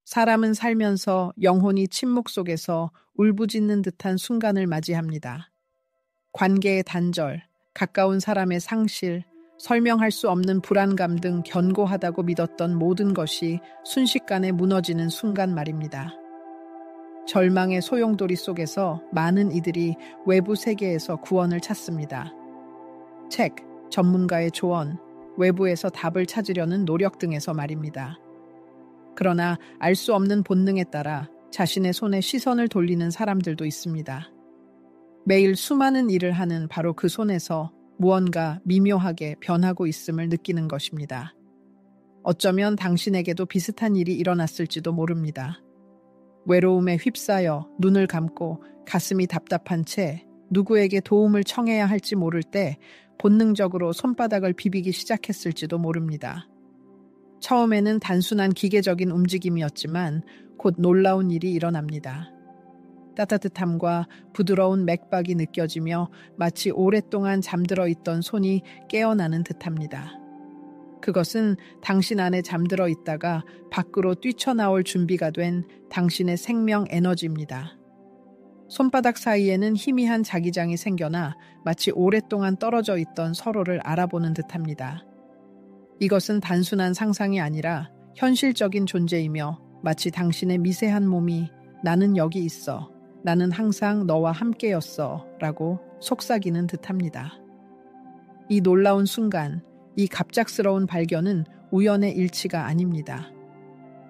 사람은 살면서 영혼이 침묵 속에서 울부짖는 듯한 순간을 맞이합니다. 관계의 단절, 가까운 사람의 상실, 설명할 수 없는 불안감 등 견고하다고 믿었던 모든 것이 순식간에 무너지는 순간 말입니다. 절망의 소용돌이 속에서 많은 이들이 외부 세계에서 구원을 찾습니다. 책, 전문가의 조언, 외부에서 답을 찾으려는 노력 등에서 말입니다. 그러나 알 수 없는 본능에 따라 자신의 손에 시선을 돌리는 사람들도 있습니다. 매일 수많은 일을 하는 바로 그 손에서 무언가 미묘하게 변하고 있음을 느끼는 것입니다. 어쩌면 당신에게도 비슷한 일이 일어났을지도 모릅니다. 외로움에 휩싸여 눈을 감고 가슴이 답답한 채 누구에게 도움을 청해야 할지 모를 때 본능적으로 손바닥을 비비기 시작했을지도 모릅니다. 처음에는 단순한 기계적인 움직임이었지만 곧 놀라운 일이 일어납니다. 따뜻함과 부드러운 맥박이 느껴지며 마치 오랫동안 잠들어 있던 손이 깨어나는 듯합니다. 그것은 당신 안에 잠들어 있다가 밖으로 뛰쳐나올 준비가 된 당신의 생명 에너지입니다. 손바닥 사이에는 희미한 자기장이 생겨나 마치 오랫동안 떨어져 있던 서로를 알아보는 듯합니다. 이것은 단순한 상상이 아니라 현실적인 존재이며 마치 당신의 미세한 몸이 나는 여기 있어, 나는 항상 너와 함께였어 라고 속삭이는 듯합니다. 이 놀라운 순간, 이 갑작스러운 발견은 우연의 일치가 아닙니다.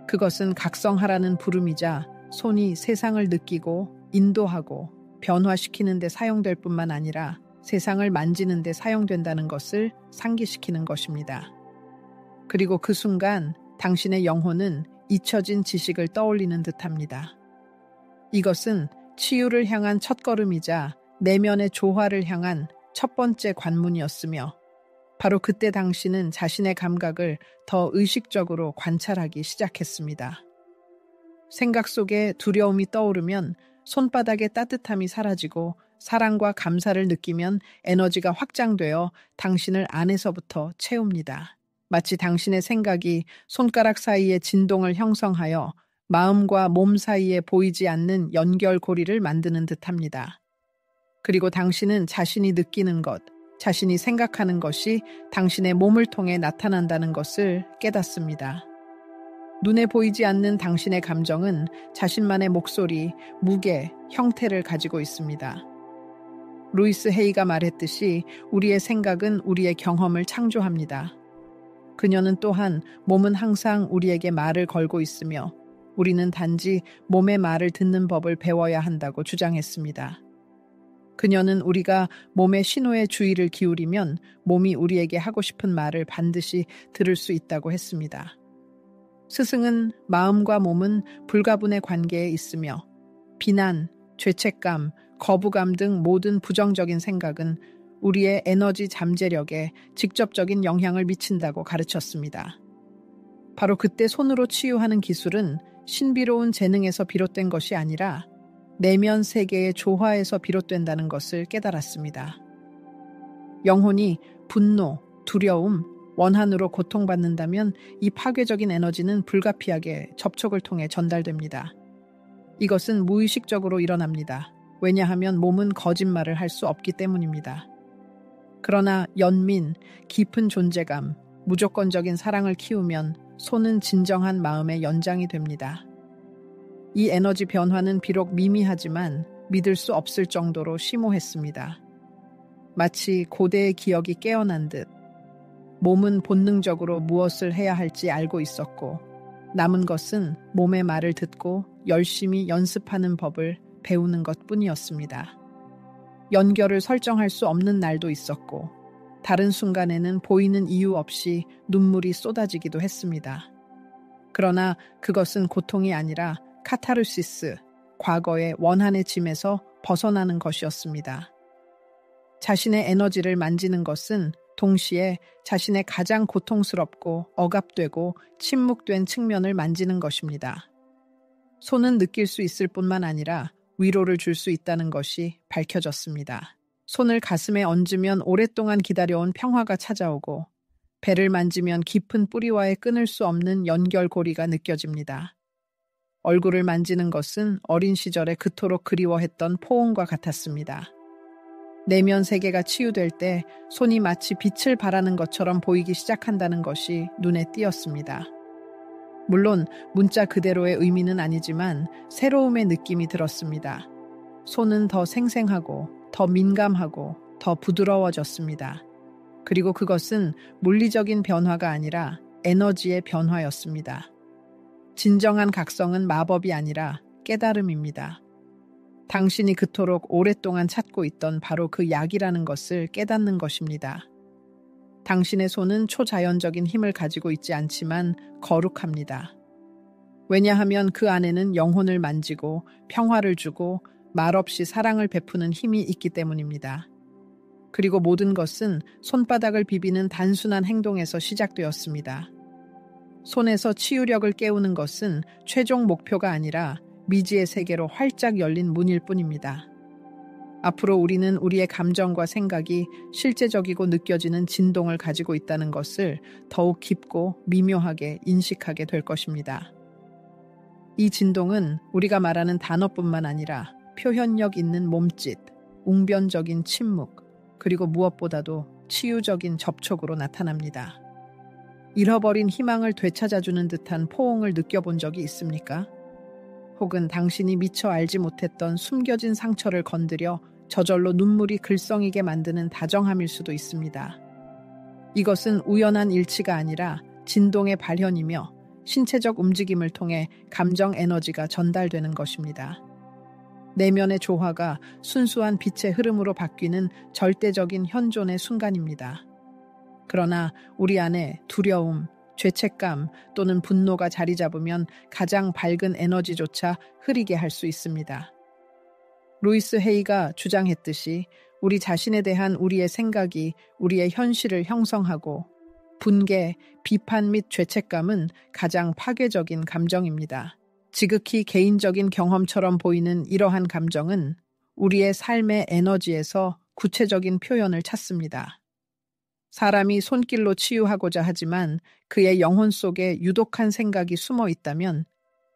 그것은 각성하라는 부름이자 손이 세상을 느끼고 인도하고 변화시키는 데 사용될 뿐만 아니라 세상을 만지는 데 사용된다는 것을 상기시키는 것입니다. 그리고 그 순간 당신의 영혼은 잊혀진 지식을 떠올리는 듯합니다. 이것은 치유를 향한 첫걸음이자 내면의 조화를 향한 첫 번째 관문이었으며 바로 그때 당신은 자신의 감각을 더 의식적으로 관찰하기 시작했습니다. 생각 속에 두려움이 떠오르면 손바닥의 따뜻함이 사라지고 사랑과 감사를 느끼면 에너지가 확장되어 당신을 안에서부터 채웁니다. 마치 당신의 생각이 손가락 사이에 진동을 형성하여 마음과 몸 사이에 보이지 않는 연결고리를 만드는 듯합니다. 그리고 당신은 자신이 느끼는 것, 자신이 생각하는 것이 당신의 몸을 통해 나타난다는 것을 깨닫습니다. 눈에 보이지 않는 당신의 감정은 자신만의 목소리, 무게, 형태를 가지고 있습니다. 루이스 헤이가 말했듯이 우리의 생각은 우리의 경험을 창조합니다. 그녀는 또한 몸은 항상 우리에게 말을 걸고 있으며 우리는 단지 몸의 말을 듣는 법을 배워야 한다고 주장했습니다. 그녀는 우리가 몸의 신호에 주의를 기울이면 몸이 우리에게 하고 싶은 말을 반드시 들을 수 있다고 했습니다. 스승은 마음과 몸은 불가분의 관계에 있으며 비난, 죄책감, 거부감 등 모든 부정적인 생각은 우리의 에너지 잠재력에 직접적인 영향을 미친다고 가르쳤습니다. 바로 그때 손으로 치유하는 기술은 신비로운 재능에서 비롯된 것이 아니라 내면 세계의 조화에서 비롯된다는 것을 깨달았습니다. 영혼이 분노, 두려움, 원한으로 고통받는다면 이 파괴적인 에너지는 불가피하게 접촉을 통해 전달됩니다. 이것은 무의식적으로 일어납니다. 왜냐하면 몸은 거짓말을 할 수 없기 때문입니다. 그러나 연민, 깊은 존재감, 무조건적인 사랑을 키우면 손은 진정한 마음의 연장이 됩니다. 이 에너지 변화는 비록 미미하지만 믿을 수 없을 정도로 심오했습니다. 마치 고대의 기억이 깨어난 듯 몸은 본능적으로 무엇을 해야 할지 알고 있었고 남은 것은 몸의 말을 듣고 열심히 연습하는 법을 배우는 것뿐이었습니다. 연결을 설정할 수 없는 날도 있었고 다른 순간에는 보이는 이유 없이 눈물이 쏟아지기도 했습니다. 그러나 그것은 고통이 아니라 카타르시스, 과거의 원한의 짐에서 벗어나는 것이었습니다. 자신의 에너지를 만지는 것은 동시에 자신의 가장 고통스럽고 억압되고 침묵된 측면을 만지는 것입니다. 손은 느낄 수 있을 뿐만 아니라 위로를 줄 수 있다는 것이 밝혀졌습니다. 손을 가슴에 얹으면 오랫동안 기다려온 평화가 찾아오고 배를 만지면 깊은 뿌리와의 끊을 수 없는 연결고리가 느껴집니다. 얼굴을 만지는 것은 어린 시절에 그토록 그리워했던 포옹과 같았습니다. 내면 세계가 치유될 때 손이 마치 빛을 발하는 것처럼 보이기 시작한다는 것이 눈에 띄었습니다. 물론 문자 그대로의 의미는 아니지만 새로움의 느낌이 들었습니다. 손은 더 생생하고 더 민감하고 더 부드러워졌습니다. 그리고 그것은 물리적인 변화가 아니라 에너지의 변화였습니다. 진정한 각성은 마법이 아니라 깨달음입니다. 당신이 그토록 오랫동안 찾고 있던 바로 그 약이라는 것을 깨닫는 것입니다. 당신의 손은 초자연적인 힘을 가지고 있지 않지만 거룩합니다. 왜냐하면 그 안에는 영혼을 만지고 평화를 주고 말없이 사랑을 베푸는 힘이 있기 때문입니다. 그리고 모든 것은 손바닥을 비비는 단순한 행동에서 시작되었습니다. 손에서 치유력을 깨우는 것은 최종 목표가 아니라 미지의 세계로 활짝 열린 문일 뿐입니다. 앞으로 우리는 우리의 감정과 생각이 실제적이고 느껴지는 진동을 가지고 있다는 것을 더욱 깊고 미묘하게 인식하게 될 것입니다. 이 진동은 우리가 말하는 단어뿐만 아니라 표현력 있는 몸짓, 웅변적인 침묵, 그리고 무엇보다도 치유적인 접촉으로 나타납니다. 잃어버린 희망을 되찾아주는 듯한 포옹을 느껴본 적이 있습니까? 혹은 당신이 미처 알지 못했던 숨겨진 상처를 건드려 저절로 눈물이 글썽이게 만드는 다정함일 수도 있습니다. 이것은 우연한 일치가 아니라 진동의 발현이며 신체적 움직임을 통해 감정 에너지가 전달되는 것입니다. 내면의 조화가 순수한 빛의 흐름으로 바뀌는 절대적인 현존의 순간입니다. 그러나 우리 안에 두려움, 죄책감 또는 분노가 자리 잡으면 가장 밝은 에너지조차 흐리게 할 수 있습니다. 루이스 헤이가 주장했듯이 우리 자신에 대한 우리의 생각이 우리의 현실을 형성하고 분개, 비판 및 죄책감은 가장 파괴적인 감정입니다. 지극히 개인적인 경험처럼 보이는 이러한 감정은 우리의 삶의 에너지에서 구체적인 표현을 찾습니다. 사람이 손길로 치유하고자 하지만 그의 영혼 속에 유독한 생각이 숨어 있다면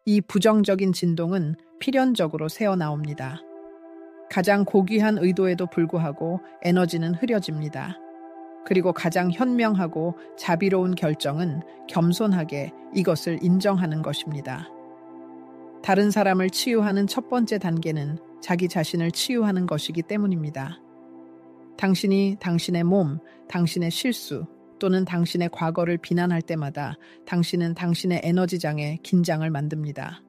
이 부정적인 진동은 필연적으로 새어나옵니다. 가장 고귀한 의도에도 불구하고 에너지는 흐려집니다. 그리고 가장 현명하고 자비로운 결정은 겸손하게 이것을 인정하는 것입니다. 다른 사람을 치유하는 첫 번째 단계는 자기 자신을 치유하는 것이기 때문입니다. 당신이 당신의 몸, 당신의 실수 또는 당신의 과거를 비난할 때마다 당신은 당신의 에너지장에 긴장을 만듭니다.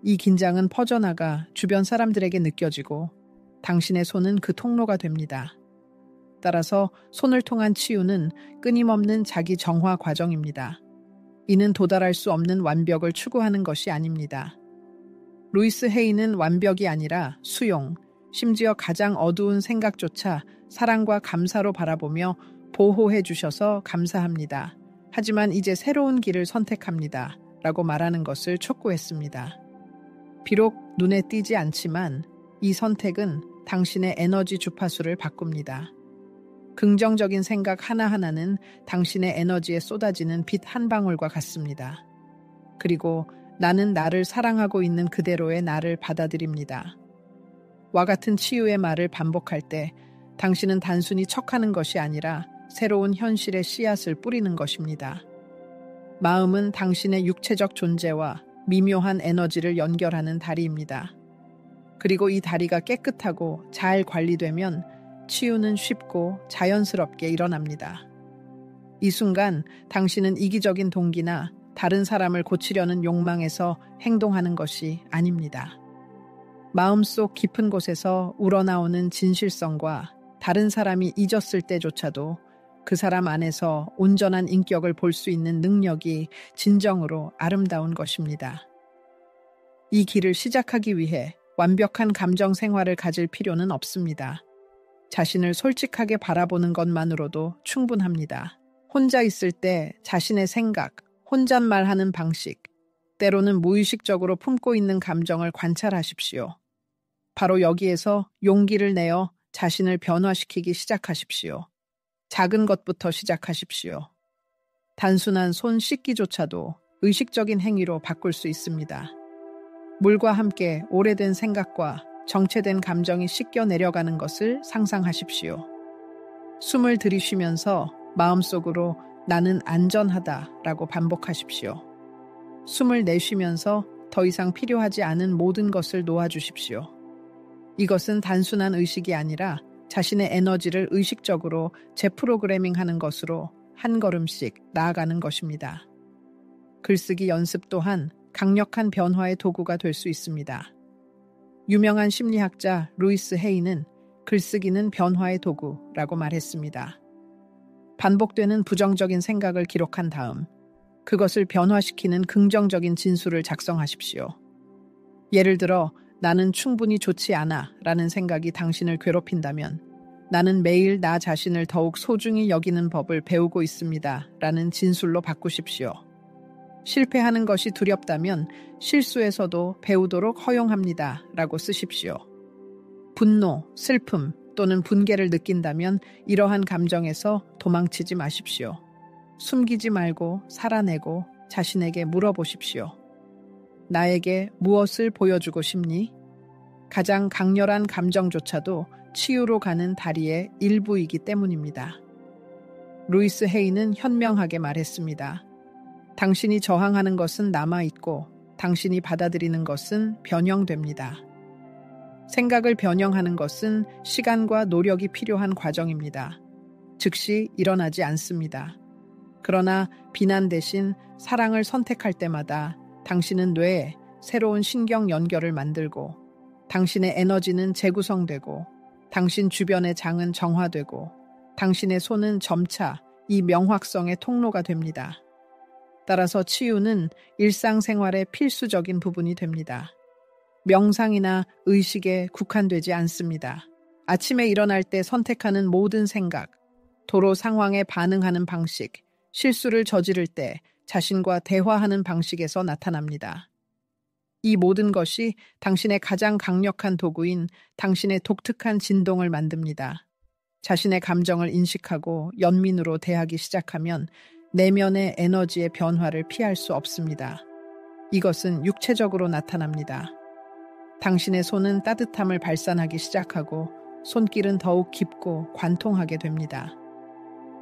이 긴장은 퍼져나가 주변 사람들에게 느껴지고 당신의 손은 그 통로가 됩니다. 따라서 손을 통한 치유는 끊임없는 자기 정화 과정입니다. 이는 도달할 수 없는 완벽을 추구하는 것이 아닙니다. 루이스 헤이는 완벽이 아니라 수용, 심지어 가장 어두운 생각조차 사랑과 감사로 바라보며 보호해 주셔서 감사합니다. 하지만 이제 새로운 길을 선택합니다. 라고 말하는 것을 촉구했습니다. 비록 눈에 띄지 않지만 이 선택은 당신의 에너지 주파수를 바꿉니다. 긍정적인 생각 하나하나는 당신의 에너지에 쏟아지는 빛 한 방울과 같습니다. 그리고 나는 나를 사랑하고 있는 그대로의 나를 받아들입니다. 와 같은 치유의 말을 반복할 때 당신은 단순히 척하는 것이 아니라 새로운 현실의 씨앗을 뿌리는 것입니다. 마음은 당신의 육체적 존재와 미묘한 에너지를 연결하는 다리입니다. 그리고 이 다리가 깨끗하고 잘 관리되면 치유는 쉽고 자연스럽게 일어납니다. 이 순간 당신은 이기적인 동기나 다른 사람을 고치려는 욕망에서 행동하는 것이 아닙니다. 마음속 깊은 곳에서 우러나오는 진실성과 다른 사람이 잊었을 때조차도 그 사람 안에서 온전한 인격을 볼 수 있는 능력이 진정으로 아름다운 것입니다. 이 길을 시작하기 위해 완벽한 감정 생활을 가질 필요는 없습니다. 자신을 솔직하게 바라보는 것만으로도 충분합니다. 혼자 있을 때 자신의 생각, 혼잣말하는 방식, 때로는 무의식적으로 품고 있는 감정을 관찰하십시오. 바로 여기에서 용기를 내어 자신을 변화시키기 시작하십시오. 작은 것부터 시작하십시오. 단순한 손 씻기조차도 의식적인 행위로 바꿀 수 있습니다. 물과 함께 오래된 생각과 정체된 감정이 씻겨 내려가는 것을 상상하십시오. 숨을 들이쉬면서 마음속으로 나는 안전하다라고 반복하십시오. 숨을 내쉬면서 더 이상 필요하지 않은 모든 것을 놓아주십시오. 이것은 단순한 의식이 아니라 자신의 에너지를 의식적으로 재프로그래밍 하는 것으로 한 걸음씩 나아가는 것입니다. 글쓰기 연습 또한 강력한 변화의 도구가 될 수 있습니다. 유명한 심리학자 루이스 헤이는 글쓰기는 변화의 도구라고 말했습니다. 반복되는 부정적인 생각을 기록한 다음 그것을 변화시키는 긍정적인 진술을 작성하십시오. 예를 들어 나는 충분히 좋지 않아 라는 생각이 당신을 괴롭힌다면 나는 매일 나 자신을 더욱 소중히 여기는 법을 배우고 있습니다 라는 진술로 바꾸십시오. 실패하는 것이 두렵다면 실수에서도 배우도록 허용합니다 라고 쓰십시오. 분노, 슬픔 또는 분개를 느낀다면 이러한 감정에서 도망치지 마십시오. 숨기지 말고 살아내고 자신에게 물어보십시오. 나에게 무엇을 보여주고 싶니? 가장 강렬한 감정조차도 치유로 가는 다리의 일부이기 때문입니다. 루이스 헤이는 현명하게 말했습니다. 당신이 저항하는 것은 남아있고 당신이 받아들이는 것은 변형됩니다. 생각을 변형하는 것은 시간과 노력이 필요한 과정입니다. 즉시 일어나지 않습니다. 그러나 비난 대신 사랑을 선택할 때마다 당신은 뇌에 새로운 신경 연결을 만들고 당신의 에너지는 재구성되고 당신 주변의 장은 정화되고 당신의 손은 점차 이 명확성의 통로가 됩니다. 따라서 치유는 일상생활의 필수적인 부분이 됩니다. 명상이나 의식에 국한되지 않습니다. 아침에 일어날 때 선택하는 모든 생각, 도로 상황에 반응하는 방식, 실수를 저지를 때 자신과 대화하는 방식에서 나타납니다. 이 모든 것이 당신의 가장 강력한 도구인 당신의 독특한 진동을 만듭니다. 자신의 감정을 인식하고 연민으로 대하기 시작하면 내면의 에너지의 변화를 피할 수 없습니다. 이것은 육체적으로 나타납니다. 당신의 손은 따뜻함을 발산하기 시작하고 손길은 더욱 깊고 관통하게 됩니다.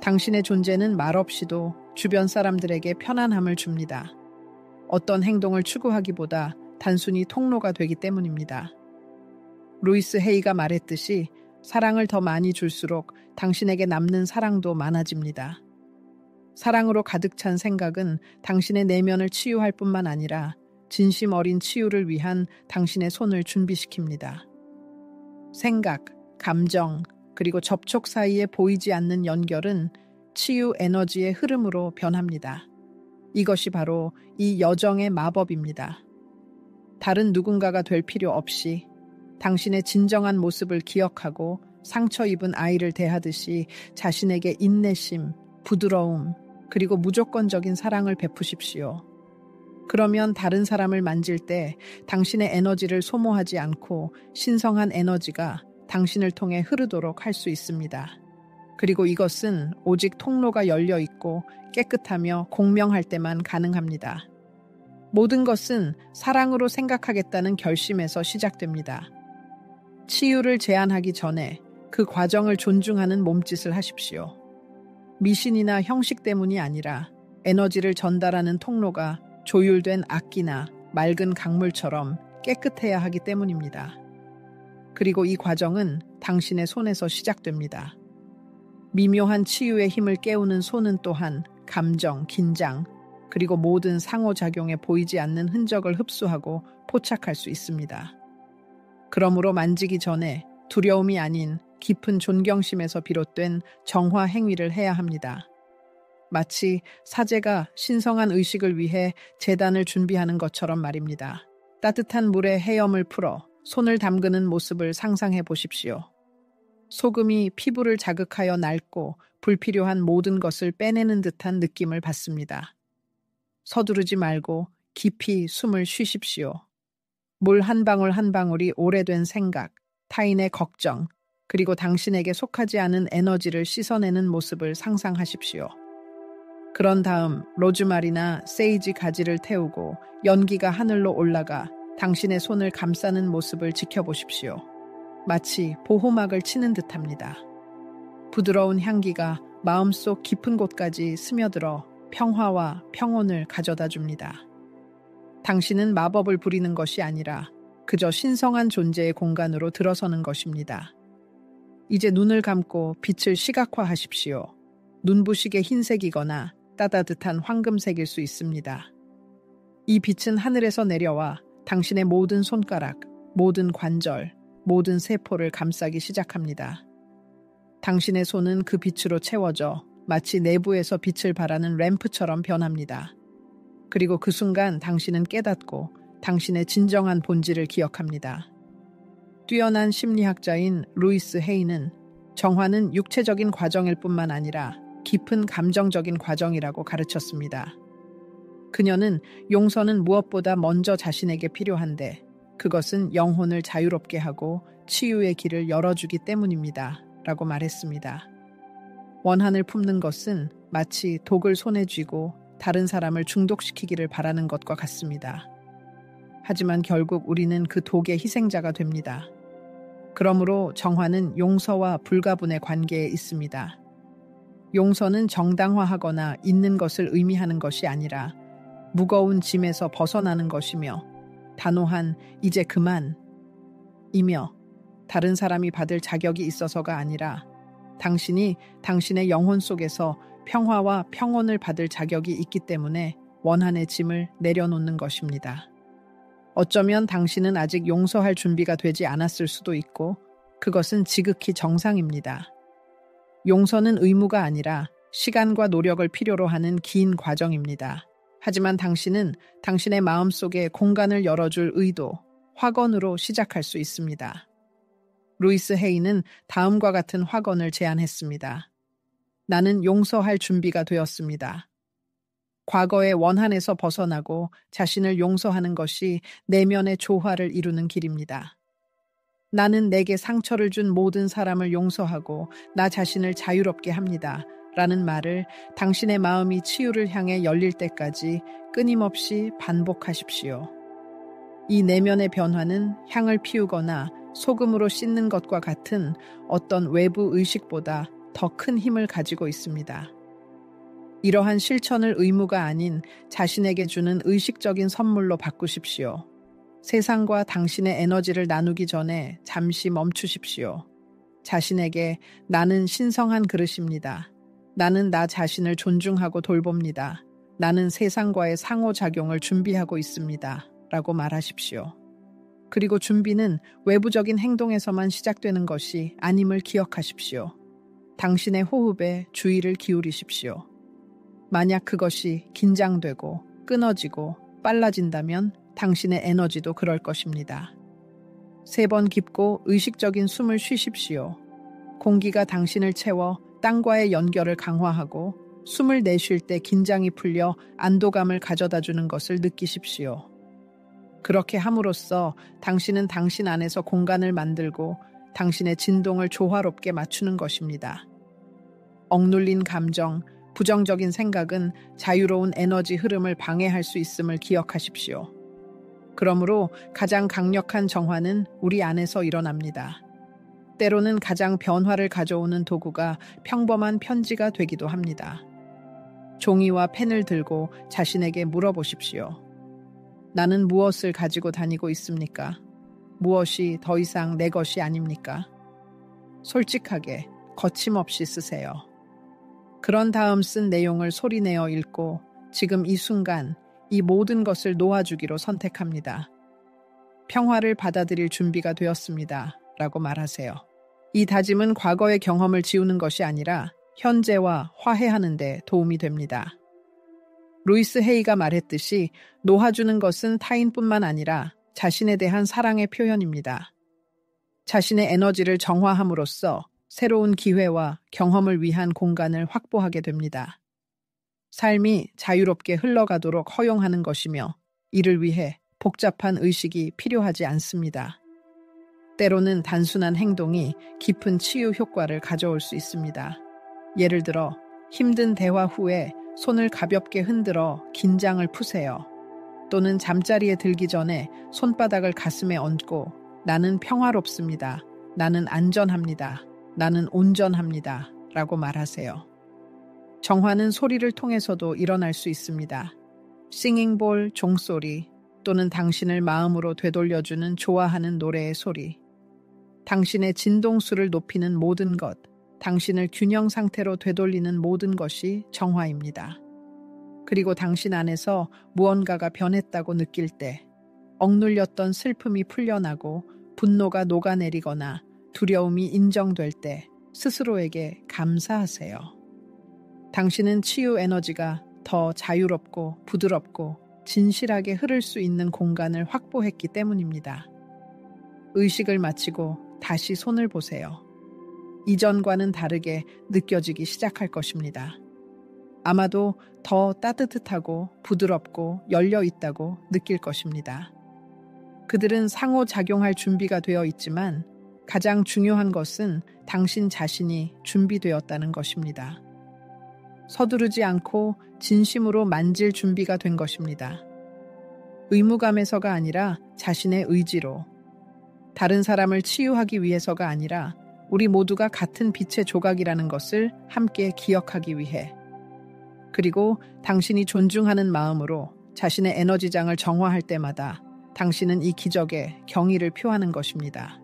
당신의 존재는 말없이도 주변 사람들에게 편안함을 줍니다. 어떤 행동을 추구하기보다 단순히 통로가 되기 때문입니다. 루이스 헤이가 말했듯이 사랑을 더 많이 줄수록 당신에게 남는 사랑도 많아집니다. 사랑으로 가득 찬 생각은 당신의 내면을 치유할 뿐만 아니라 진심 어린 치유를 위한 당신의 손을 준비시킵니다. 생각, 감정, 그리고 접촉 사이에 보이지 않는 연결은 치유 에너지의 흐름으로 변합니다. 이것이 바로 이 여정의 마법입니다. 다른 누군가가 될 필요 없이 당신의 진정한 모습을 기억하고 상처 입은 아이를 대하듯이 자신에게 인내심, 부드러움, 그리고 무조건적인 사랑을 베푸십시오. 그러면 다른 사람을 만질 때 당신의 에너지를 소모하지 않고 신성한 에너지가 당신을 통해 흐르도록 할 수 있습니다. 그리고 이것은 오직 통로가 열려 있고 깨끗하며 공명할 때만 가능합니다. 모든 것은 사랑으로 생각하겠다는 결심에서 시작됩니다. 치유를 제안하기 전에 그 과정을 존중하는 몸짓을 하십시오. 미신이나 형식 때문이 아니라 에너지를 전달하는 통로가 조율된 악기나 맑은 강물처럼 깨끗해야 하기 때문입니다. 그리고 이 과정은 당신의 손에서 시작됩니다. 미묘한 치유의 힘을 깨우는 손은 또한 감정, 긴장, 그리고 모든 상호작용에 보이지 않는 흔적을 흡수하고 포착할 수 있습니다. 그러므로 만지기 전에 두려움이 아닌 깊은 존경심에서 비롯된 정화 행위를 해야 합니다. 마치 사제가 신성한 의식을 위해 제단을 준비하는 것처럼 말입니다. 따뜻한 물에 헤엄을 풀어 손을 담그는 모습을 상상해 보십시오. 소금이 피부를 자극하여 낡고 불필요한 모든 것을 빼내는 듯한 느낌을 받습니다. 서두르지 말고 깊이 숨을 쉬십시오. 물 한 방울 한 방울이 오래된 생각, 타인의 걱정, 그리고 당신에게 속하지 않은 에너지를 씻어내는 모습을 상상하십시오. 그런 다음 로즈마리나 세이지 가지를 태우고 연기가 하늘로 올라가 당신의 손을 감싸는 모습을 지켜보십시오. 마치 보호막을 치는 듯합니다. 부드러운 향기가 마음속 깊은 곳까지 스며들어 평화와 평온을 가져다 줍니다. 당신은 마법을 부리는 것이 아니라 그저 신성한 존재의 공간으로 들어서는 것입니다. 이제 눈을 감고 빛을 시각화하십시오. 눈부시게 흰색이거나 따뜻한 황금색일 수 있습니다. 이 빛은 하늘에서 내려와 당신의 모든 손가락, 모든 관절, 모든 세포를 감싸기 시작합니다. 당신의 손은 그 빛으로 채워져 마치 내부에서 빛을 발하는 램프처럼 변합니다. 그리고 그 순간 당신은 깨닫고 당신의 진정한 본질을 기억합니다. 뛰어난 심리학자인 루이스 헤이는 정화는 육체적인 과정일 뿐만 아니라 깊은 감정적인 과정이라고 가르쳤습니다. 그녀는 용서는 무엇보다 먼저 자신에게 필요한데 그것은 영혼을 자유롭게 하고 치유의 길을 열어주기 때문입니다. 라고 말했습니다. 원한을 품는 것은 마치 독을 손에 쥐고 다른 사람을 중독시키기를 바라는 것과 같습니다. 하지만 결국 우리는 그 독의 희생자가 됩니다. 그러므로 정화는 용서와 불가분의 관계에 있습니다. 용서는 정당화하거나 있는 것을 의미하는 것이 아니라 무거운 짐에서 벗어나는 것이며 단호한 이제 그만이며 다른 사람이 받을 자격이 있어서가 아니라 당신이 당신의 영혼 속에서 평화와 평온을 받을 자격이 있기 때문에 원한의 짐을 내려놓는 것입니다. 어쩌면 당신은 아직 용서할 준비가 되지 않았을 수도 있고 그것은 지극히 정상입니다. 용서는 의무가 아니라 시간과 노력을 필요로 하는 긴 과정입니다. 하지만 당신은 당신의 마음속에 공간을 열어줄 의도, 확언으로 시작할 수 있습니다. 루이스 헤이는 다음과 같은 확언을 제안했습니다. 나는 용서할 준비가 되었습니다. 과거의 원한에서 벗어나고 자신을 용서하는 것이 내면의 조화를 이루는 길입니다. 나는 내게 상처를 준 모든 사람을 용서하고 나 자신을 자유롭게 합니다. 라는 말을 당신의 마음이 치유를 향해 열릴 때까지 끊임없이 반복하십시오. 이 내면의 변화는 향을 피우거나 소금으로 씻는 것과 같은 어떤 외부 의식보다 더 큰 힘을 가지고 있습니다. 이러한 실천을 의무가 아닌 자신에게 주는 의식적인 선물로 바꾸십시오. 세상과 당신의 에너지를 나누기 전에 잠시 멈추십시오. 자신에게 나는 신성한 그릇입니다. 나는 나 자신을 존중하고 돌봅니다. 나는 세상과의 상호작용을 준비하고 있습니다. 라고 말하십시오. 그리고 준비는 외부적인 행동에서만 시작되는 것이 아님을 기억하십시오. 당신의 호흡에 주의를 기울이십시오. 만약 그것이 긴장되고 끊어지고 빨라진다면 당신의 에너지도 그럴 것입니다. 3번 깊고 의식적인 숨을 쉬십시오. 공기가 당신을 채워 땅과의 연결을 강화하고 숨을 내쉴 때 긴장이 풀려 안도감을 가져다주는 것을 느끼십시오. 그렇게 함으로써 당신은 당신 안에서 공간을 만들고 당신의 진동을 조화롭게 맞추는 것입니다. 억눌린 감정, 부정적인 생각은 자유로운 에너지 흐름을 방해할 수 있음을 기억하십시오. 그러므로 가장 강력한 정화는 우리 안에서 일어납니다. 때로는 가장 변화를 가져오는 도구가 평범한 편지가 되기도 합니다. 종이와 펜을 들고 자신에게 물어보십시오. 나는 무엇을 가지고 다니고 있습니까? 무엇이 더 이상 내 것이 아닙니까? 솔직하게, 거침없이 쓰세요. 그런 다음 쓴 내용을 소리내어 읽고 지금 이 순간 이 모든 것을 놓아주기로 선택합니다. 평화를 받아들일 준비가 되었습니다. 라고 말하세요. 이 다짐은 과거의 경험을 지우는 것이 아니라 현재와 화해하는 데 도움이 됩니다. 루이스 헤이가 말했듯이 놓아주는 것은 타인뿐만 아니라 자신에 대한 사랑의 표현입니다. 자신의 에너지를 정화함으로써 새로운 기회와 경험을 위한 공간을 확보하게 됩니다. 삶이 자유롭게 흘러가도록 허용하는 것이며 이를 위해 복잡한 의식이 필요하지 않습니다. 때로는 단순한 행동이 깊은 치유 효과를 가져올 수 있습니다. 예를 들어 힘든 대화 후에 손을 가볍게 흔들어 긴장을 푸세요. 또는 잠자리에 들기 전에 손바닥을 가슴에 얹고 나는 평화롭습니다. 나는 안전합니다. 나는 온전합니다. 라고 말하세요. 정화는 소리를 통해서도 일어날 수 있습니다. 싱잉볼, 종소리, 또는 당신을 마음으로 되돌려주는 좋아하는 노래의 소리. 당신의 진동수를 높이는 모든 것, 당신을 균형 상태로 되돌리는 모든 것이 정화입니다. 그리고 당신 안에서 무언가가 변했다고 느낄 때, 억눌렸던 슬픔이 풀려나고 분노가 녹아내리거나 두려움이 인정될 때 스스로에게 감사하세요. 당신은 치유 에너지가 더 자유롭고 부드럽고 진실하게 흐를 수 있는 공간을 확보했기 때문입니다. 의식을 마치고 다시 손을 보세요. 이전과는 다르게 느껴지기 시작할 것입니다. 아마도 더 따뜻하고 부드럽고 열려 있다고 느낄 것입니다. 그들은 상호작용할 준비가 되어 있지만 가장 중요한 것은 당신 자신이 준비되었다는 것입니다. 서두르지 않고 진심으로 만질 준비가 된 것입니다. 의무감에서가 아니라 자신의 의지로, 다른 사람을 치유하기 위해서가 아니라 우리 모두가 같은 빛의 조각이라는 것을 함께 기억하기 위해, 그리고 당신이 존중하는 마음으로 자신의 에너지장을 정화할 때마다 당신은 이 기적에 경의를 표하는 것입니다.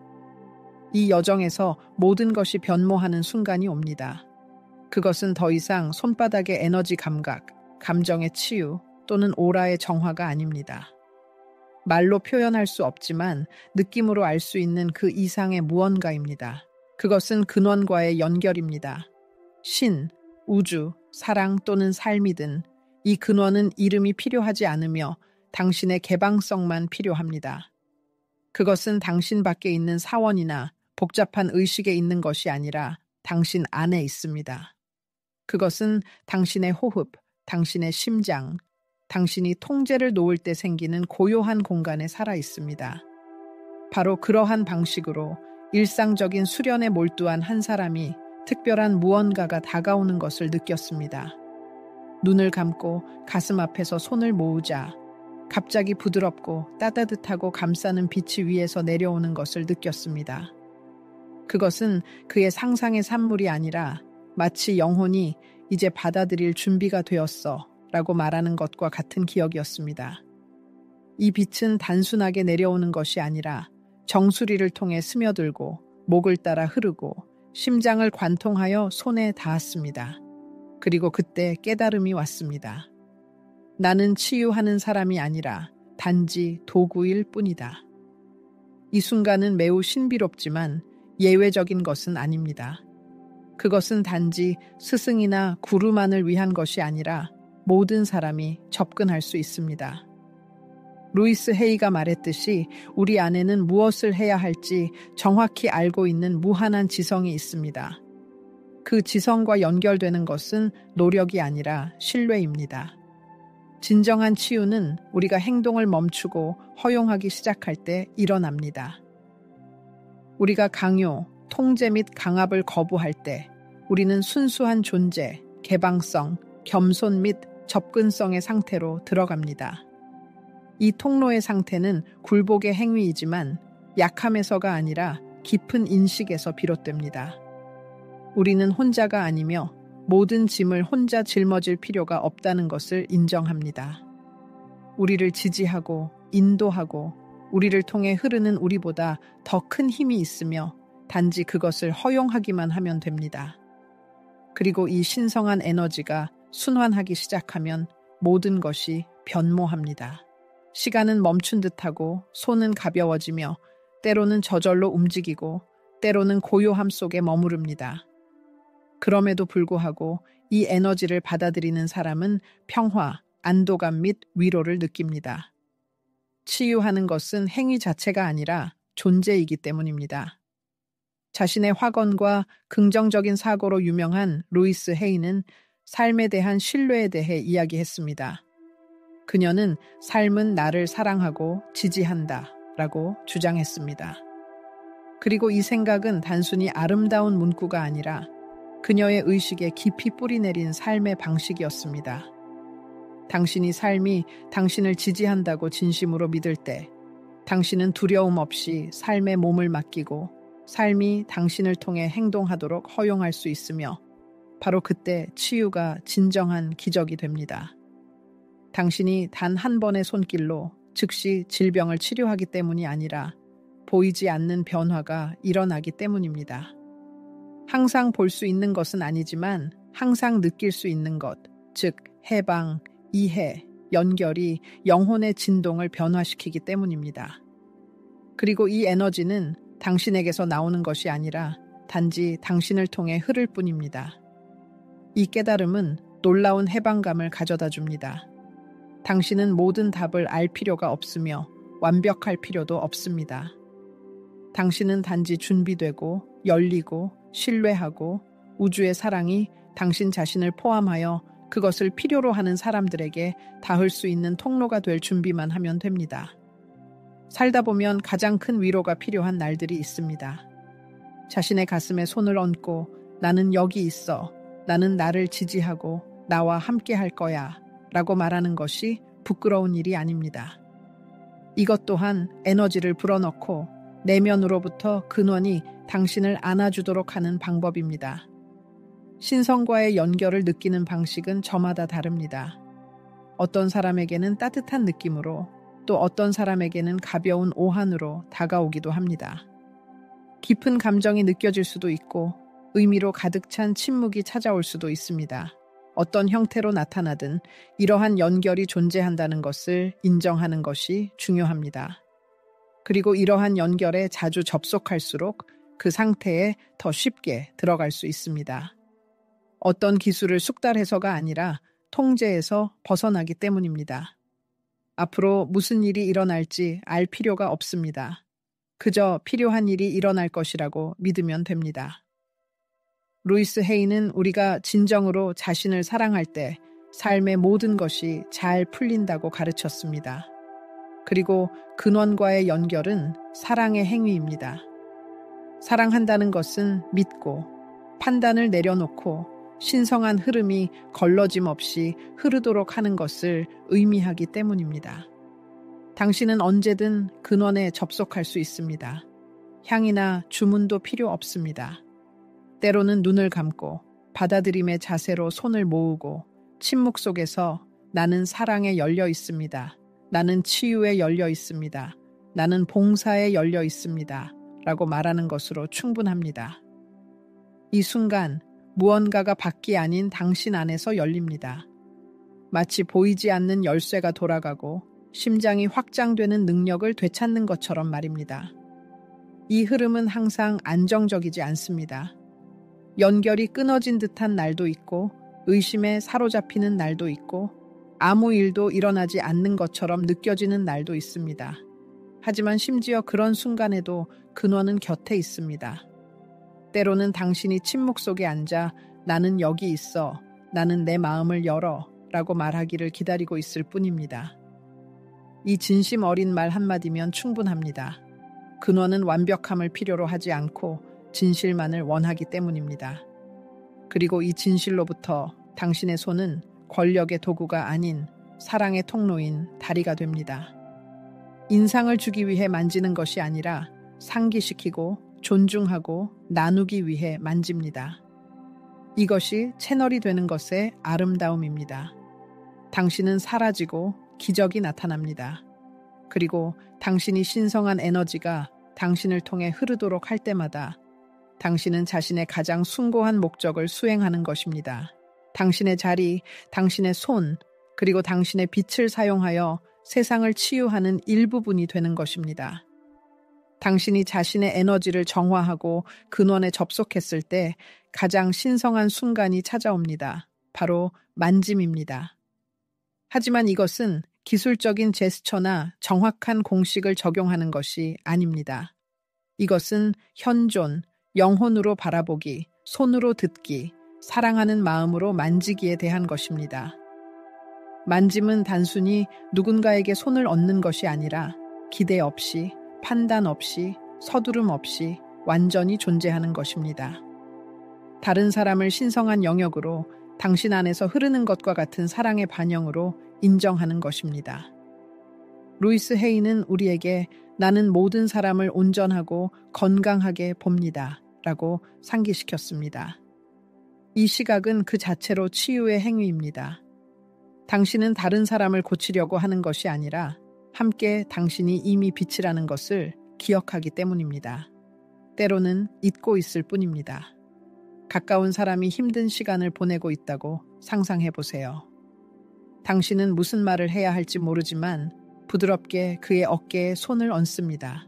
이 여정에서 모든 것이 변모하는 순간이 옵니다. 그것은 더 이상 손바닥의 에너지 감각, 감정의 치유 또는 오라의 정화가 아닙니다. 말로 표현할 수 없지만 느낌으로 알 수 있는 그 이상의 무언가입니다. 그것은 근원과의 연결입니다. 신, 우주, 사랑 또는 삶이든 이 근원은 이름이 필요하지 않으며 당신의 개방성만 필요합니다. 그것은 당신 밖에 있는 사원이나 복잡한 의식에 있는 것이 아니라 당신 안에 있습니다. 그것은 당신의 호흡, 당신의 심장, 당신이 통제를 놓을 때 생기는 고요한 공간에 살아 있습니다. 바로 그러한 방식으로 일상적인 수련에 몰두한 한 사람이 특별한 무언가가 다가오는 것을 느꼈습니다. 눈을 감고 가슴 앞에서 손을 모으자 갑자기 부드럽고 따뜻하고 감싸는 빛이 위에서 내려오는 것을 느꼈습니다. 그것은 그의 상상의 산물이 아니라 마치 영혼이 이제 받아들일 준비가 되었어 라고 말하는 것과 같은 기억이었습니다. 이 빛은 단순하게 내려오는 것이 아니라 정수리를 통해 스며들고 목을 따라 흐르고 심장을 관통하여 손에 닿았습니다. 그리고 그때 깨달음이 왔습니다. 나는 치유하는 사람이 아니라 단지 도구일 뿐이다. 이 순간은 매우 신비롭지만 예외적인 것은 아닙니다. 그것은 단지 스승이나 구루만을 위한 것이 아니라 모든 사람이 접근할 수 있습니다. 루이스 헤이가 말했듯이 우리 안에는 무엇을 해야 할지 정확히 알고 있는 무한한 지성이 있습니다. 그 지성과 연결되는 것은 노력이 아니라 신뢰입니다. 진정한 치유는 우리가 행동을 멈추고 허용하기 시작할 때 일어납니다. 우리가 강요, 통제 및 강압을 거부할 때 우리는 순수한 존재, 개방성, 겸손 및 접근성의 상태로 들어갑니다. 이 통로의 상태는 굴복의 행위이지만 약함에서가 아니라 깊은 인식에서 비롯됩니다. 우리는 혼자가 아니며 모든 짐을 혼자 짊어질 필요가 없다는 것을 인정합니다. 우리를 지지하고 인도하고 우리를 통해 흐르는 우리보다 더 큰 힘이 있으며 단지 그것을 허용하기만 하면 됩니다. 그리고 이 신성한 에너지가 순환하기 시작하면 모든 것이 변모합니다. 시간은 멈춘 듯하고 손은 가벼워지며 때로는 저절로 움직이고 때로는 고요함 속에 머무릅니다. 그럼에도 불구하고 이 에너지를 받아들이는 사람은 평화, 안도감 및 위로를 느낍니다. 치유하는 것은 행위 자체가 아니라 존재이기 때문입니다. 자신의 확언과 긍정적인 사고로 유명한 루이스 헤이는 삶에 대한 신뢰에 대해 이야기했습니다. 그녀는 삶은 나를 사랑하고 지지한다 라고 주장했습니다. 그리고 이 생각은 단순히 아름다운 문구가 아니라 그녀의 의식에 깊이 뿌리내린 삶의 방식이었습니다. 당신이 삶이 당신을 지지한다고 진심으로 믿을 때, 당신은 두려움 없이 삶에 몸을 맡기고 삶이 당신을 통해 행동하도록 허용할 수 있으며, 바로 그때 치유가 진정한 기적이 됩니다. 당신이 단 한 번의 손길로 즉시 질병을 치료하기 때문이 아니라 보이지 않는 변화가 일어나기 때문입니다. 항상 볼 수 있는 것은 아니지만 항상 느낄 수 있는 것, 즉 해방, 이해, 연결이 영혼의 진동을 변화시키기 때문입니다. 그리고 이 에너지는 당신에게서 나오는 것이 아니라 단지 당신을 통해 흐를 뿐입니다. 이 깨달음은 놀라운 해방감을 가져다 줍니다. 당신은 모든 답을 알 필요가 없으며 완벽할 필요도 없습니다. 당신은 단지 준비되고 열리고 신뢰하고 우주의 사랑이 당신 자신을 포함하여 그것을 필요로 하는 사람들에게 닿을 수 있는 통로가 될 준비만 하면 됩니다. 살다 보면 가장 큰 위로가 필요한 날들이 있습니다. 자신의 가슴에 손을 얹고 나는 여기 있어, 나는 나를 지지하고 나와 함께 할 거야 라고 말하는 것이 부끄러운 일이 아닙니다. 이것 또한 에너지를 불어넣고 내면으로부터 근원이 당신을 안아주도록 하는 방법입니다. 신성과의 연결을 느끼는 방식은 저마다 다릅니다. 어떤 사람에게는 따뜻한 느낌으로, 또 어떤 사람에게는 가벼운 오한으로 다가오기도 합니다. 깊은 감정이 느껴질 수도 있고 의미로 가득 찬 침묵이 찾아올 수도 있습니다. 어떤 형태로 나타나든 이러한 연결이 존재한다는 것을 인정하는 것이 중요합니다. 그리고 이러한 연결에 자주 접속할수록 그 상태에 더 쉽게 들어갈 수 있습니다. 어떤 기술을 숙달해서가 아니라 통제에서 벗어나기 때문입니다. 앞으로 무슨 일이 일어날지 알 필요가 없습니다. 그저 필요한 일이 일어날 것이라고 믿으면 됩니다. 루이스 헤이는 우리가 진정으로 자신을 사랑할 때 삶의 모든 것이 잘 풀린다고 가르쳤습니다. 그리고 근원과의 연결은 사랑의 행위입니다. 사랑한다는 것은 믿고 판단을 내려놓고 신성한 흐름이 걸러짐 없이 흐르도록 하는 것을 의미하기 때문입니다. 당신은 언제든 근원에 접속할 수 있습니다. 향이나 주문도 필요 없습니다. 때로는 눈을 감고 받아들임의 자세로 손을 모으고 침묵 속에서 나는 사랑에 열려 있습니다. 나는 치유에 열려 있습니다. 나는 봉사에 열려 있습니다. 라고 말하는 것으로 충분합니다. 이 순간 무언가가 밖이 아닌 당신 안에서 열립니다. 마치 보이지 않는 열쇠가 돌아가고 심장이 확장되는 능력을 되찾는 것처럼 말입니다. 이 흐름은 항상 안정적이지 않습니다. 연결이 끊어진 듯한 날도 있고 의심에 사로잡히는 날도 있고 아무 일도 일어나지 않는 것처럼 느껴지는 날도 있습니다. 하지만 심지어 그런 순간에도 근원은 곁에 있습니다. 때로는 당신이 침묵 속에 앉아 나는 여기 있어, 나는 내 마음을 열어 라고 말하기를 기다리고 있을 뿐입니다. 이 진심 어린 말 한마디면 충분합니다. 근원은 완벽함을 필요로 하지 않고 진실만을 원하기 때문입니다. 그리고 이 진실로부터 당신의 손은 권력의 도구가 아닌 사랑의 통로인 다리가 됩니다. 인상을 주기 위해 만지는 것이 아니라 상기시키고 존중하고 나누기 위해 만집니다. 이것이 채널이 되는 것의 아름다움입니다. 당신은 사라지고 기적이 나타납니다. 그리고 당신이 신성한 에너지가 당신을 통해 흐르도록 할 때마다 당신은 자신의 가장 숭고한 목적을 수행하는 것입니다. 당신의 자리, 당신의 손, 그리고 당신의 빛을 사용하여 세상을 치유하는 일부분이 되는 것입니다. 당신이 자신의 에너지를 정화하고 근원에 접속했을 때 가장 신성한 순간이 찾아옵니다. 바로 만짐입니다. 하지만 이것은 기술적인 제스처나 정확한 공식을 적용하는 것이 아닙니다. 이것은 현존, 영혼으로 바라보기, 손으로 듣기, 사랑하는 마음으로 만지기에 대한 것입니다. 만짐은 단순히 누군가에게 손을 얹는 것이 아니라 기대 없이, 판단 없이, 서두름 없이 완전히 존재하는 것입니다. 다른 사람을 신성한 영역으로 당신 안에서 흐르는 것과 같은 사랑의 반영으로 인정하는 것입니다. 루이스 헤이는 우리에게 나는 모든 사람을 온전하고 건강하게 봅니다. 라고 상기시켰습니다. 이 시각은 그 자체로 치유의 행위입니다. 당신은 다른 사람을 고치려고 하는 것이 아니라 함께 당신이 이미 빛이라는 것을 기억하기 때문입니다. 때로는 잊고 있을 뿐입니다. 가까운 사람이 힘든 시간을 보내고 있다고 상상해 보세요. 당신은 무슨 말을 해야 할지 모르지만 부드럽게 그의 어깨에 손을 얹습니다.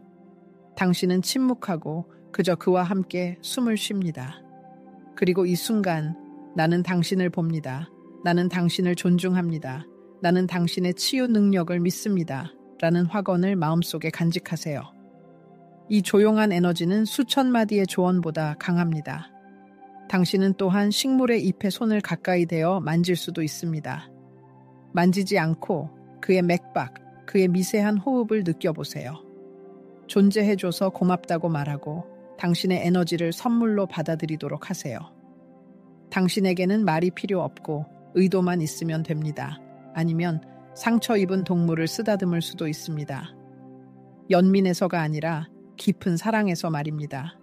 당신은 침묵하고 그저 그와 함께 숨을 쉽니다. 그리고 이 순간 나는 당신을 봅니다. 나는 당신을 존중합니다. 나는 당신의 치유 능력을 믿습니다. 라는 확언을 마음속에 간직하세요. 이 조용한 에너지는 수천 마디의 조언보다 강합니다. 당신은 또한 식물의 잎에 손을 가까이 대어 만질 수도 있습니다. 만지지 않고 그의 맥박, 그의 미세한 호흡을 느껴보세요. 존재해줘서 고맙다고 말하고 당신의 에너지를 선물로 받아들이도록 하세요. 당신에게는 말이 필요 없고 의도만 있으면 됩니다. 아니면 상처 입은 동물을 쓰다듬을 수도 있습니다. 연민에서가 아니라 깊은 사랑에서 말입니다.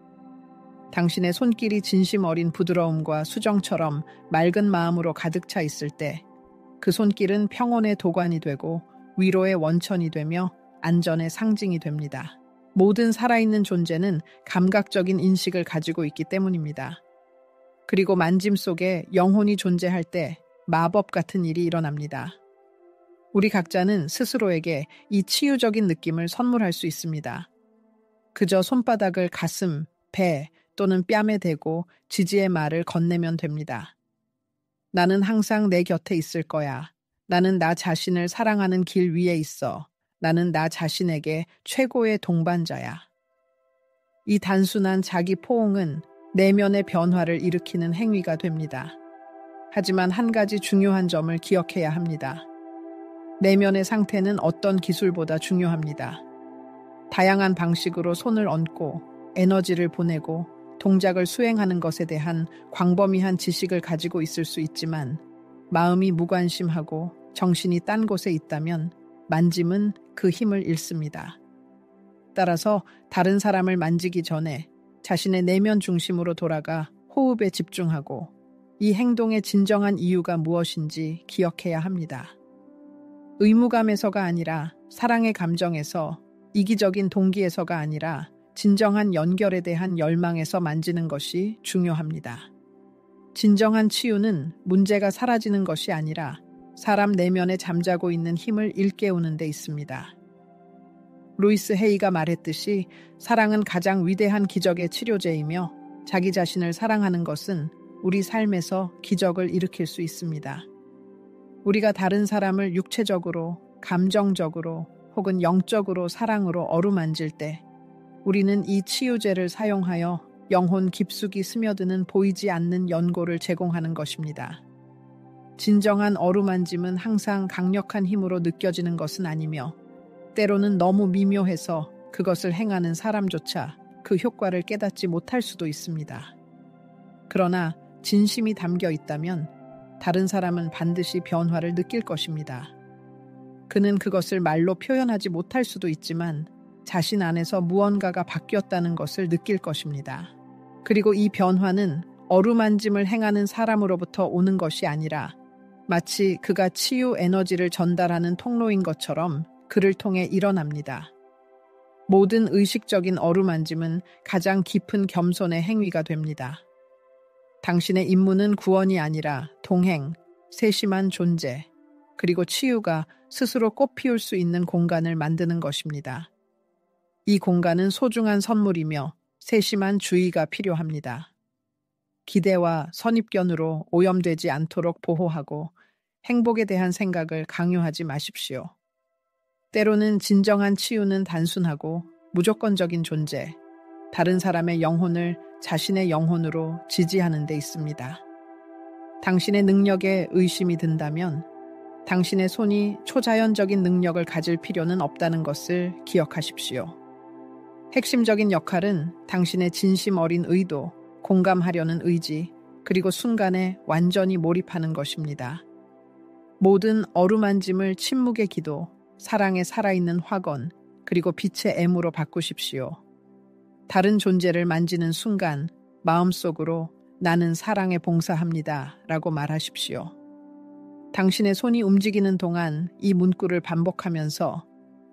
당신의 손길이 진심 어린 부드러움과 수정처럼 맑은 마음으로 가득 차 있을 때 그 손길은 평온의 도관이 되고 위로의 원천이 되며 안전의 상징이 됩니다. 모든 살아있는 존재는 감각적인 인식을 가지고 있기 때문입니다. 그리고 만짐 속에 영혼이 존재할 때 마법 같은 일이 일어납니다. 우리 각자는 스스로에게 이 치유적인 느낌을 선물할 수 있습니다. 그저 손바닥을 가슴, 배 또는 뺨에 대고 지지의 말을 건네면 됩니다. 나는 항상 내 곁에 있을 거야. 나는 나 자신을 사랑하는 길 위에 있어. 나는 나 자신에게 최고의 동반자야. 이 단순한 자기 포옹은 내면의 변화를 일으키는 행위가 됩니다. 하지만 한 가지 중요한 점을 기억해야 합니다. 내면의 상태는 어떤 기술보다 중요합니다. 다양한 방식으로 손을 얹고 에너지를 보내고 동작을 수행하는 것에 대한 광범위한 지식을 가지고 있을 수 있지만 마음이 무관심하고 정신이 딴 곳에 있다면 만짐은 그 힘을 잃습니다. 따라서 다른 사람을 만지기 전에 자신의 내면 중심으로 돌아가 호흡에 집중하고 이 행동의 진정한 이유가 무엇인지 기억해야 합니다. 의무감에서가 아니라 사랑의 감정에서, 이기적인 동기에서가 아니라 진정한 연결에 대한 열망에서 만지는 것이 중요합니다. 진정한 치유는 문제가 사라지는 것이 아니라 사람 내면에 잠자고 있는 힘을 일깨우는 데 있습니다. 루이스 헤이가 말했듯이 사랑은 가장 위대한 기적의 치료제이며 자기 자신을 사랑하는 것은 우리 삶에서 기적을 일으킬 수 있습니다. 우리가 다른 사람을 육체적으로, 감정적으로 혹은 영적으로 사랑으로 어루만질 때 우리는 이 치유제를 사용하여 영혼 깊숙이 스며드는 보이지 않는 연고를 제공하는 것입니다. 진정한 어루만짐은 항상 강력한 힘으로 느껴지는 것은 아니며 때로는 너무 미묘해서 그것을 행하는 사람조차 그 효과를 깨닫지 못할 수도 있습니다. 그러나 진심이 담겨 있다면 다른 사람은 반드시 변화를 느낄 것입니다. 그는 그것을 말로 표현하지 못할 수도 있지만 자신 안에서 무언가가 바뀌었다는 것을 느낄 것입니다. 그리고 이 변화는 어루만짐을 행하는 사람으로부터 오는 것이 아니라 마치 그가 치유 에너지를 전달하는 통로인 것처럼 그를 통해 일어납니다. 모든 의식적인 어루만짐은 가장 깊은 겸손의 행위가 됩니다. 당신의 임무는 구원이 아니라 동행, 세심한 존재, 그리고 치유가 스스로 꽃피울 수 있는 공간을 만드는 것입니다. 이 공간은 소중한 선물이며 세심한 주의가 필요합니다. 기대와 선입견으로 오염되지 않도록 보호하고 행복에 대한 생각을 강요하지 마십시오. 때로는 진정한 치유는 단순하고 무조건적인 존재, 다른 사람의 영혼을 자신의 영혼으로 지지하는 데 있습니다. 당신의 능력에 의심이 든다면 당신의 손이 초자연적인 능력을 가질 필요는 없다는 것을 기억하십시오. 핵심적인 역할은 당신의 진심 어린 의도, 공감하려는 의지, 그리고 순간에 완전히 몰입하는 것입니다. 모든 어루만짐을 침묵의 기도, 사랑에 살아있는 확언, 그리고 빛의 애무로 바꾸십시오. 다른 존재를 만지는 순간 마음속으로 나는 사랑에 봉사합니다 라고 말하십시오. 당신의 손이 움직이는 동안 이 문구를 반복하면서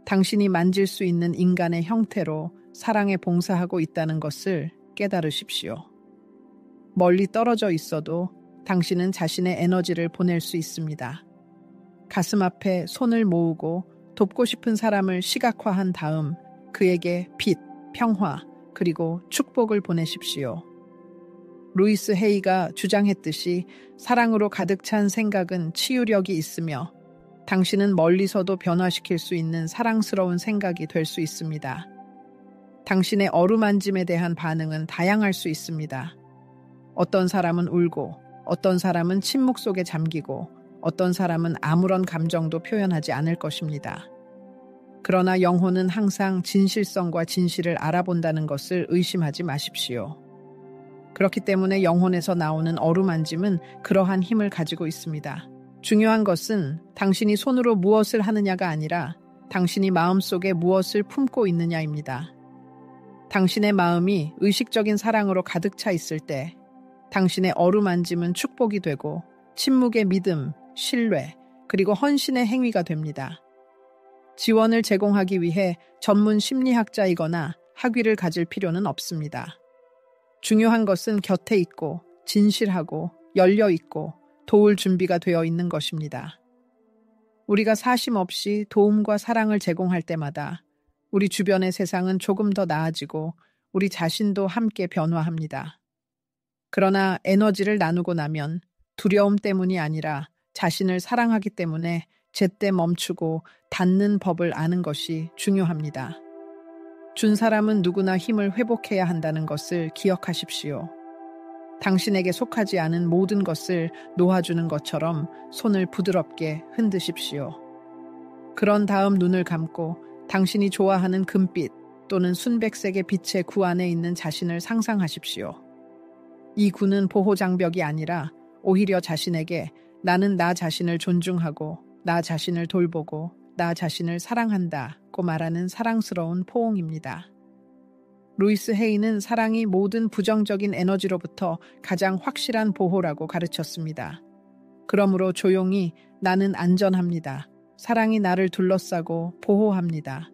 당신이 만질 수 있는 인간의 형태로 사랑에 봉사하고 있다는 것을 깨달으십시오. 멀리 떨어져 있어도 당신은 자신의 에너지를 보낼 수 있습니다. 가슴 앞에 손을 모으고 돕고 싶은 사람을 시각화한 다음 그에게 빛, 평화, 그리고 축복을 보내십시오. 루이스 헤이가 주장했듯이 사랑으로 가득 찬 생각은 치유력이 있으며 당신은 멀리서도 변화시킬 수 있는 사랑스러운 생각이 될 수 있습니다. 당신의 어루만짐에 대한 반응은 다양할 수 있습니다. 어떤 사람은 울고, 어떤 사람은 침묵 속에 잠기고, 어떤 사람은 아무런 감정도 표현하지 않을 것입니다. 그러나 영혼은 항상 진실성과 진실을 알아본다는 것을 의심하지 마십시오. 그렇기 때문에 영혼에서 나오는 어루만짐은 그러한 힘을 가지고 있습니다. 중요한 것은 당신이 손으로 무엇을 하느냐가 아니라 당신이 마음속에 무엇을 품고 있느냐입니다. 당신의 마음이 의식적인 사랑으로 가득 차 있을 때 당신의 어루만짐은 축복이 되고 침묵의 믿음, 신뢰, 그리고 헌신의 행위가 됩니다. 지원을 제공하기 위해 전문 심리학자이거나 학위를 가질 필요는 없습니다. 중요한 것은 곁에 있고 진실하고 열려 있고 도울 준비가 되어 있는 것입니다. 우리가 사심 없이 도움과 사랑을 제공할 때마다 우리 주변의 세상은 조금 더 나아지고 우리 자신도 함께 변화합니다. 그러나 에너지를 나누고 나면 두려움 때문이 아니라 자신을 사랑하기 때문에 제때 멈추고 닫는 법을 아는 것이 중요합니다. 준 사람은 누구나 힘을 회복해야 한다는 것을 기억하십시오. 당신에게 속하지 않은 모든 것을 놓아주는 것처럼 손을 부드럽게 흔드십시오. 그런 다음 눈을 감고 당신이 좋아하는 금빛 또는 순백색의 빛의 구 안에 있는 자신을 상상하십시오. 이 구는 보호장벽이 아니라 오히려 자신에게 나는 나 자신을 존중하고 나 자신을 돌보고 나 자신을 사랑한다고 말하는 사랑스러운 포옹입니다. 루이스 헤이는 사랑이 모든 부정적인 에너지로부터 가장 확실한 보호라고 가르쳤습니다. 그러므로 조용히 나는 안전합니다. 사랑이 나를 둘러싸고 보호합니다.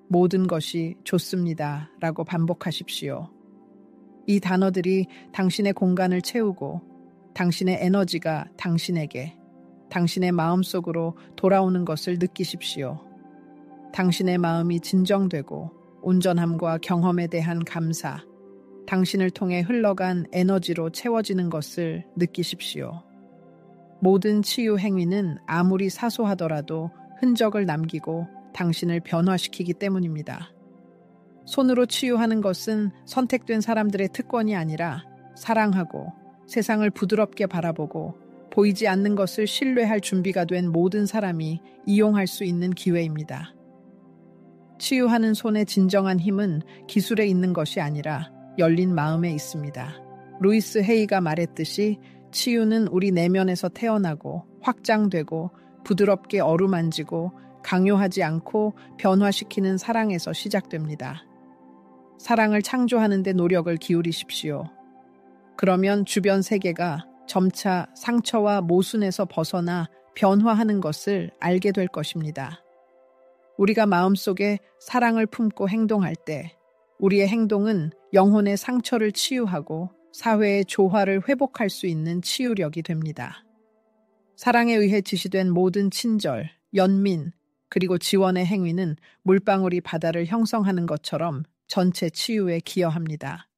모든 것이 좋습니다. 라고 반복하십시오. 이 단어들이 당신의 공간을 채우고 당신의 에너지가 당신에게, 당신의 마음속으로 돌아오는 것을 느끼십시오. 당신의 마음이 진정되고 온전함과 경험에 대한 감사, 당신을 통해 흘러간 에너지로 채워지는 것을 느끼십시오. 모든 치유 행위는 아무리 사소하더라도 흔적을 남기고 당신을 변화시키기 때문입니다. 손으로 치유하는 것은 선택된 사람들의 특권이 아니라 사랑하고 세상을 부드럽게 바라보고 보이지 않는 것을 신뢰할 준비가 된 모든 사람이 이용할 수 있는 기회입니다. 치유하는 손의 진정한 힘은 기술에 있는 것이 아니라 열린 마음에 있습니다. 루이스 헤이가 말했듯이 치유는 우리 내면에서 태어나고 확장되고 부드럽게 어루만지고 강요하지 않고 변화시키는 사랑에서 시작됩니다. 사랑을 창조하는 데 노력을 기울이십시오. 그러면 주변 세계가 점차 상처와 모순에서 벗어나 변화하는 것을 알게 될 것입니다. 우리가 마음속에 사랑을 품고 행동할 때 우리의 행동은 영혼의 상처를 치유하고 사회의 조화를 회복할 수 있는 치유력이 됩니다. 사랑에 의해 지시된 모든 친절, 연민, 그리고 지원의 행위는 물방울이 바다를 형성하는 것처럼 전체 치유에 기여합니다.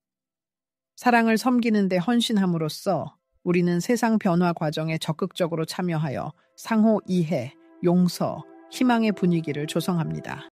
사랑을 섬기는 데 헌신함으로써 우리는 세상 변화 과정에 적극적으로 참여하여 상호 이해, 용서, 희망의 분위기를 조성합니다.